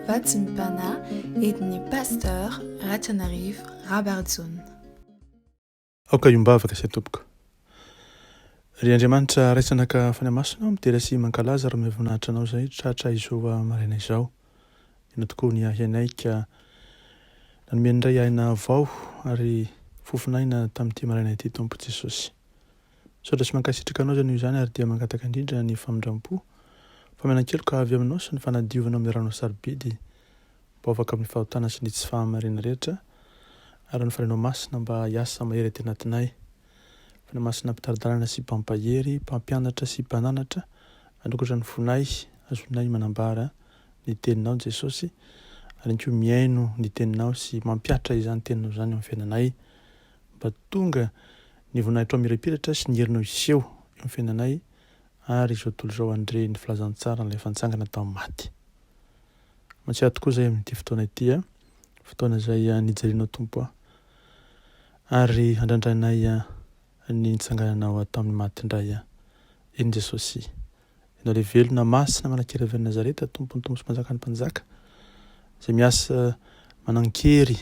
Vatsim-pana entin'i Pasteur RATIANARIVO Rabarijaona. Aoka iombavaka sy tompoko. Ry Andriamanitra raitsanaka fanamasina midera sy mankalaza ary mivonahitra anao izay tratra izao maraina izao. Ina tokoa ny ahianay ka nanome indray aina vao ary fofinaina tamin'ity maraina ity Tompo Jesosy. Saotra sy mankasitraka anao izany io izany ary dia mangataka indrindra ny famindram-po famenan-keloka avy aminao sy ny fanadiovana amin'ny rano sarobidy mba afaka amin'ny fahotana sy ny tsy fahamarina rehetra ary ny farenao masina mba hiasa mahery aty anatinay. Fana masina mpitaridalana sy mpampahery, mpampianatra sy mpananatra anokatra ny fonay azonay manambara ny teninao Jesosy ary koa miaino ny teninao sy mampiatra izany teninao izany amin'ny fiainanay mba tonga ny voninahitro mirapiratra sy ny herinao iseho eo amin'ny fiainanay ary izao tontolo izao andre ny filazantsara ny fantsangana tamin'ny maty. Mahatsiaro tokoa izay amin'ity fotoana ity fotoana izay nijalianao Tompo ary andrandranay ny nitsangananao tamin'ny maty indray eny Jesosy. Ianao le velona masina manakera avy Nazareta Tompony Tompo sy mpanjaka ny mpanjaka izay miasa manan-kery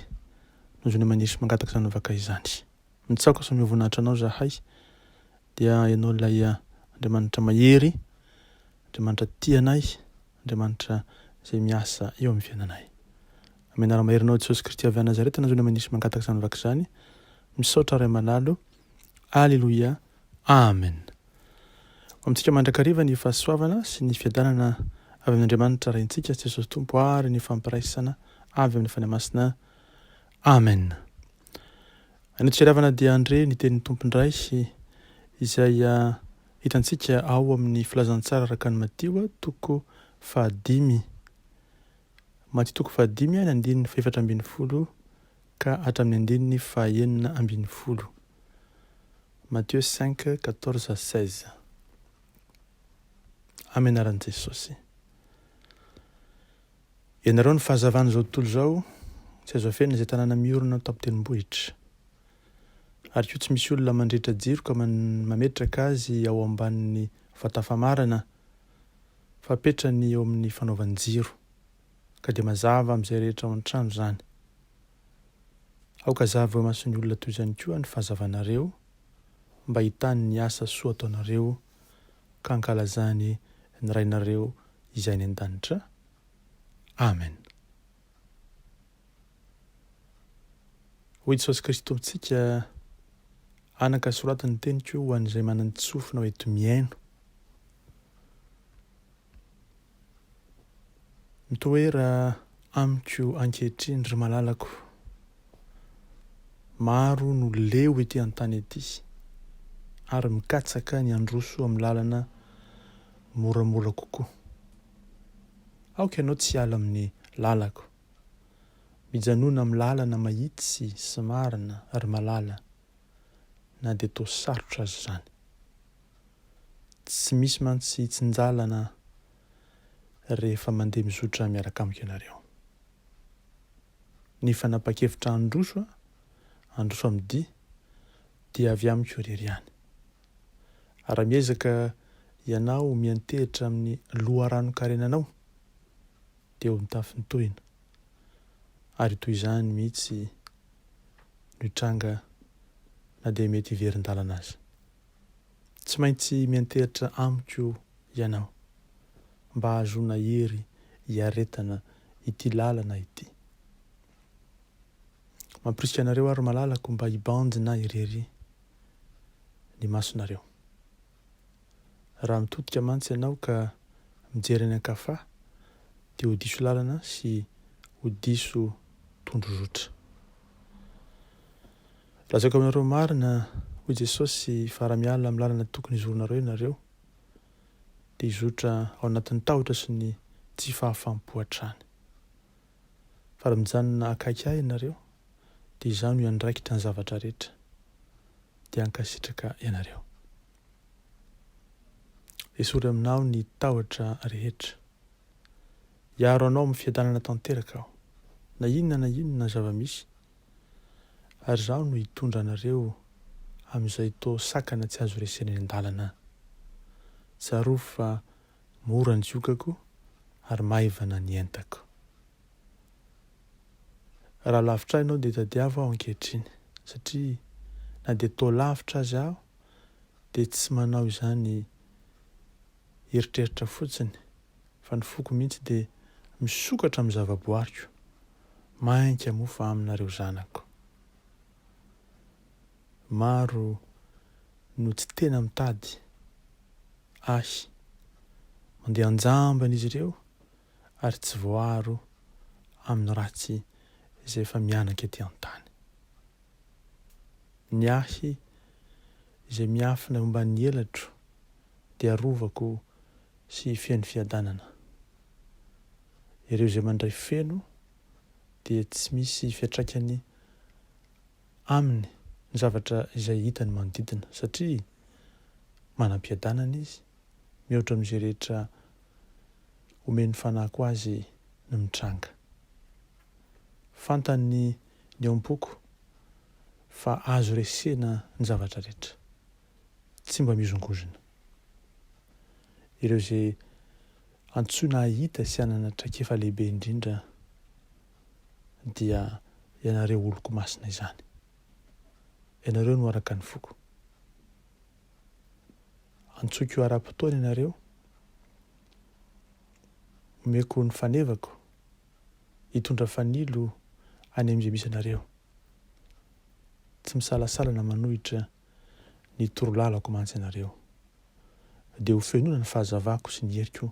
noho izany manisy mangataka izany avaka izany. Mitsaoka sy mivonahitra anao zahay dia ianao ilay Andriamanitra mahery, Andriamanitra tianay, Andriamanitra izay miasa eo amin'ny fiainanay. Amin'ny anara-maherinao Jesosy Kristy avy Nazareta noho izany manisy mangataka izany avaka izany. Misaotra ray aman'alina. Alleluia. Amen. Amintsika mandrakariva ny fahasoavana sy ny fiadanana avy amin'Andriamanitra raintsika Jesosy Tompo ary ny fampiraisana avy amin'ny fanamasina. Amen. Anetseravana dia andre ny tenin'ny tompondray izay hitantsika ao amin'ny filazantsara araka ny Matio toko 5 Matio toko 5 ny andininy 7:10 ka hatramin'ny andininy 9:10. Matthieu 5:14-16. Amenaran'i Jesosy. Ianareo ny fahazavana izao tontolo izao tsy azo afenina izay tanàna miorina tapo-tendrombohitra. Ary koa tsy misy olona mandrehitra jiro ka mametraka azy ao ambanin'ny vatafamarana fa apetrany eo amin'ny fanaovan-jiro ka dia mazava amin'izay rehetra ao an-trano izany. Aoka zava eo mason'ny olona toy izany koa ny fahazavanareo mba hitany ny asa soa ataonareo ka ankalazany ny rainareo izay ny an-danitra. Amen. Hoy Jesosy Kristy Tompontsika, anaka soratany teniko ho an'izay manana tsofina eto miaino. Mitoera amiko ankehitriny ry malalako. Maro no leo ety an-tany ety ary mikatsaka ny androso amin'ny lalana moramora kokoa. Aoka ianao tsy ala amin'ny lalako. Mijanona amin'ny lalana mahitsy sy marina ary malala na dia toa sarotra azy izany. Tsy misy mantsy tsinjalana rehefa mandeha mizotra miaraka amiko ianareo. Ny fanapa-kevitra androso amin'ny dia dia avy amiko irery ihany. Ary miezaka ianao miantehitra amin'ny loharano-karenanao dia ho mitafy ny tohina. Ary toy izany mihitsy no hitranga na dia mety hiverin-dalana azy. Tsy maintsy miantehitra amiko ianao mba hahazoana hery hiaretana ity lalana ity. Mampirisika anareo ary malalako mba hibanjina irery ny masonareo. Raha mitodika mantsy ianao ka mijery any an-kafa dia ho diso lalana sy ho diso tondrozotra. Lazako aminareo marina hoy Jesosy fa raha miala amin'ny lalana tokony hizoronareo ianareo dia hizotra ao anatin'ny tahotra sy ny tsy fahafaham-po hatrany. Fa raha mijanona akaiky ahy ianareo dia izany ho andraikitra ny zavatra rehetra dia hankasitraka ianareo. Esory aminao ny tahotra rehetra. Hiaro anao amin'ny fiadanana tanteraka aho na inona zava-misy ary zaho no hitondra anareo amin'izay toa sakana tsy azo resena eny an-dalana. Tsaro fa mora ny jiokako ary maivana ny entako. raha lavitra ianao dia tadiavo aho ankehitriny satria na dia tao lavitra azy aho dia tsy manao izany eritreritra fotsiny fa ny foko mihitsy dia misokatra amin'ny zavaboariko mainka mofa aminareo zanako. Maro no tsy tena mitady ahy mandeha anjambana izy ireo ary tsy voaro amin'ny ratsy izay efa mianaka ety an-tany. Ny ahy izay miafina momba ny helatro dia arovako sy feno fiadanana. Ireo izay mandray feno dia tsy misy fiatraikany aminy ny zavatra izay hitany manodidina satria manam-piadanana izy mihoatra amin'izay rehetra omeny fanahiko azy ny mitranga. Fantany ny ao am-poko fa azo resena ny zavatra rehetra, tsy mba mizongozona. Ireo izay antsoina hahita sy hanana traikefa lehibe indrindra dia ianareo oloko masina izany. Ianareo no araka ny foko. Antsoiko io ara-potoana ianareo, omeko ny fanevako, hitondra fanilo any amin'izay misy anareo. Tsy misalasalana manohitra ny torolalako mantsy ianareo. Dia ho fenona ny fahazavako sy ny heriko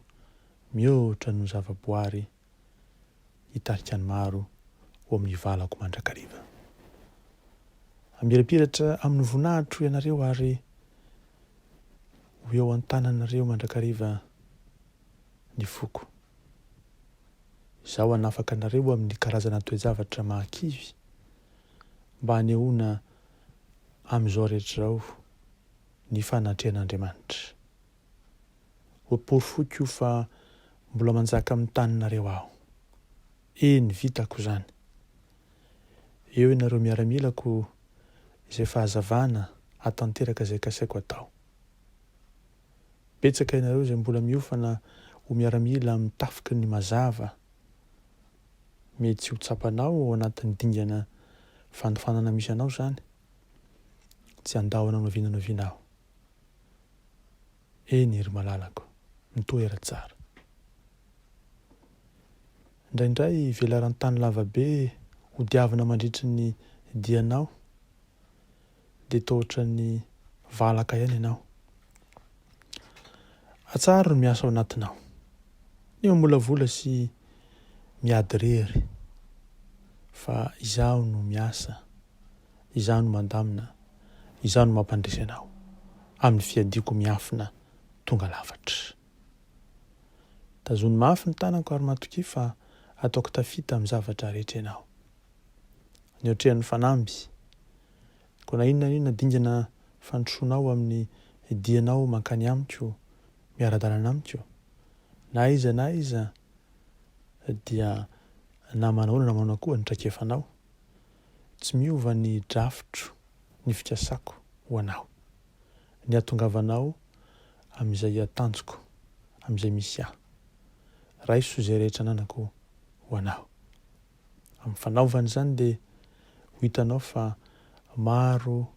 mihoatra no zavaboary hitarika ny maro ho amin'ny valako mandrakariva. Amirapiratra amin'ny voninahitro ianareo ary ho eo an-tananareo mandrakariva ny foko. Izaho hanafaka anareo amin'ny karazana toe-javatra mahakivy mba hanehoana amin'izao rehetra izao ny fanatrehan'Andriamanitra. Ho porifoky io fa mbola manjaka amin'ny taninareo aho. Eny vitako izany. Eo ianareo miaramilako izay fahazavana hatanteraka izay kasaiko atao. Betsaka ianareo izay mbola miofana ho miaramila amin'ny tafiky ny mazava, mety tsy ho tsapanao ao anatin'ny dingana fandofanana misy anao izany, tsy andahona noviana aho. Eny ery malalako, mitoera tsara. Indraindray velaran-tany lavabe ho diavina mandritry ny dianao dia tohatra ny valaka ihany ianao. Atsara no miasa ao anatinao. Ny mamolavola sy miady rery fa izaho no miasa, izaho no mandamina, izaho no mampandresy anao amin'ny fiadiako miafina tonga lafatra. Tazony mafy ny tanako ary matoki fa ataoko tafita amin'ny zavatra rehetra ianao. Ny otrehan'ny fanamby, koa na inona dingana fandrosoanao amin'ny dianao mankany amiko, miara-dalana amiko, na iza dia na manao koa ny traikefanao, tsy miova ny drafitro ny fikasako ho anao, ny atongavanao amin'izay atanjoko, amin'izay misy ahy. Raiso izay rehetra ananako ho anao. Amin'ny fanaovana izany dia ho hitanao fa maro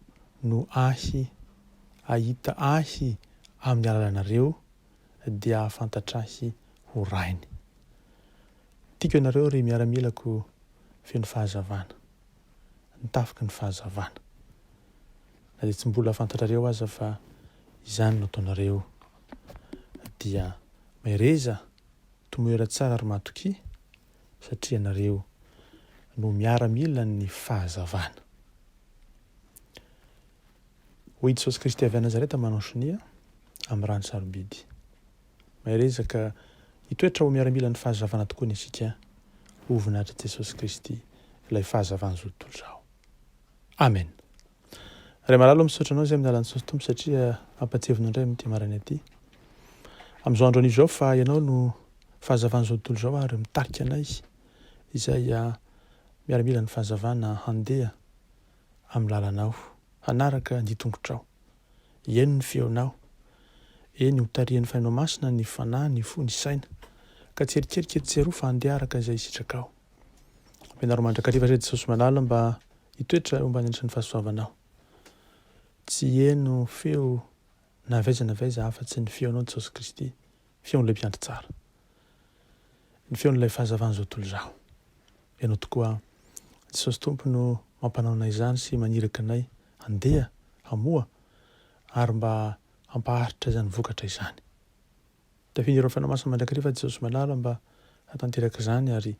no ahita ahy amin'ny alalanareo dia ahafantatra ahy ho rainy. Tiako ianareo ry miaramilako feno fahazavana, nitafiky ny fahazavana. Na dia tsy mbola fantatrareo aza fa izany no ataonareo dia mahereza tomoera tsara ary matoki satria ianareo no miaramilan'ny fahazavana. Hoy Jesosy Kristy avy Nazareta manao sonia amin'ny rano sarobidy. Maherezaka hitoetra ho miaramilan'ny fahazavana tokoa ny isika ho voninahitry Jesosy Kristy ilay fahazavana zao tontolo izao. Amen. Ray malalo misaotra anao izay amin'ny alalan'ny Jesosy Tompo satria ampatsevina indray amin'ity marany aty. Amin'izao andro an'izao fa ianao no fahazavana zao tontolo izao ary mitarika anay izay miaramilan'ny fahazavana handeha amin'ny lalanao, hanaraka ny tongotrao. Eny ny feonao, eny ho tarihan'ny fainao masina ny fanahy, ny fo, ny saina, ka tsy erikerika tsy aroa fa handeha araka izay sitraka ao. Menaro mandrakariva zay Jesosy malala mba hitoetra mba hanendritra ny fahasoavanao. Tsy eno feo navaiza afa-tsy ny feonao Jesosy Kristy, feon'ilay mpiandry tsara. Ny feon'ilay fahazavana zao tontolo izao. Ianao tokoa Jesosy Tompo no mampanao anay izany sy maniraka anay handeha, hamoa ary mba hampaharitra izany vokatra izany. Tafihinareo fanao masina mandrakariva Jesosy malala mba hatanteraka izany ary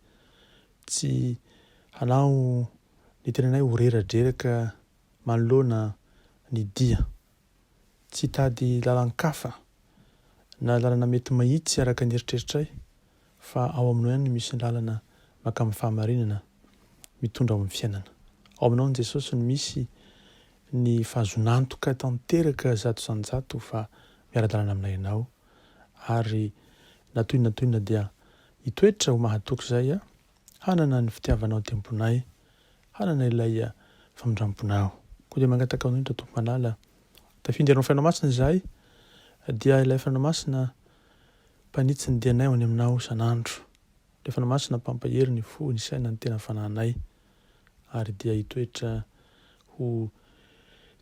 tsy hanao ny tenanay ho reradreraka manoloana ny dia. Tsy tady lalan-kafa na lalana mety mahitsy araka ny eritreritray fa ao aminao ihany misy ny lalana maka amin'ny fahamarinana mitondra ao amin'ny fiainana. Ao aminao ny Jesosy no misy ny fahazonantoka tanteraka zato sanjato fa miara-dalana aminay ianao ary natoina dia hitoetra ho mahatoky izay hanana ny fitiavanao temponay, hanana ilay famindramponao. Koa dia mangataka ao indrindra Tompo malala tafindry anao fainao masina izahay dia ilay fainao masina mpanitsy ny dianay ho any aminao isan'andro. Ilay fainao masina mpampahery ny fo, ny saina, ny tena fanahinay ary dia hitoetra ho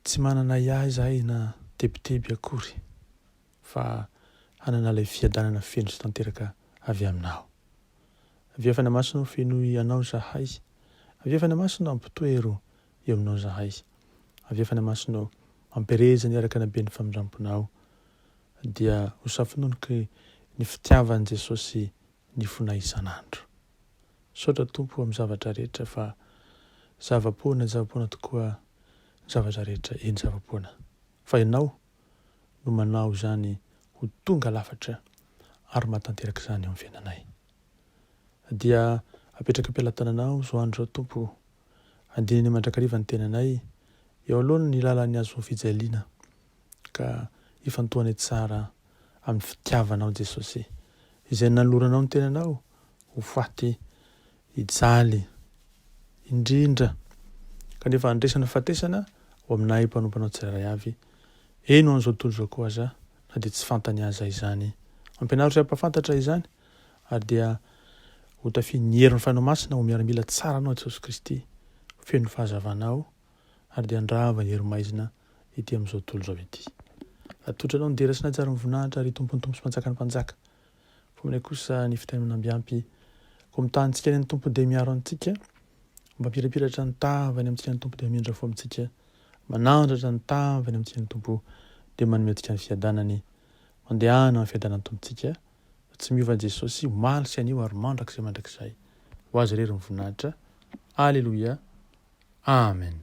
tsy manana iahy izahay na tebiteby akory fa hanana ilay fiadanana feno sy tanteraka avy aminao. Avy fainao masina feno ianao zahay. Avy fainao masina ampitoero eo aminao zahay. Avy fainao masina ampereza ny araka nabe ny famindramponao dia ho safinoniky ny fitiavan'i Jesosy ny fonay isan'andro. Saotra Tompo amin'ny zavatra rehetra fa zavapoana tokoa ny zavatra rehetra eny zavapoana. Fa ianao no manao izany ho tonga lafatra ary mahatanteraka izany eo amin'ny fiainanay. Dia apetraka am-pelatananao zao andro zao Tompo, andininy mandrakariva ny tenanay eo alohany ny lalan'ny azo fijaliana ka hifantohanay tsara amin'ny fitiavanao Jesosy izay naloranao ny tenanao ho faty hijaly indrindra kanefa andresana fatesana ho aminay mpanompanao tsirairay avy. Eno an'izao tontolo izao koa aza na dia tsy fantany aza izany. Ampianaro izay ampafantatra izany ary dia ho tafihy ny herin'ny fainao masina ho miaramila tsara anao Jesosy Kristy, feno fahazavanao ary dia andrava ny herim-maizina ety amin'izao tontolo izao ety. Atotranao ny dera sy natsara ny voninahitra ary tompony Tompo sy mpanjaka ny mpanjaka. Fominay kosa ny fitainana ambiampy ko mitantsika ny Tompo dia miaro antsika, mba pirapiratra ny tavany amintsika ny Tompo dia mindra fo amintsika, manandratra ny tavany amintsika ny Tompo dia manome antsika ny fiadanany, mandehana amin'ny fiadanany Tompontsika. Tsy miova Jesosy omaly sy anio ary mandrakizay mandrakizay. Ho azy rery ny voninahitra. Alleluia. Amen.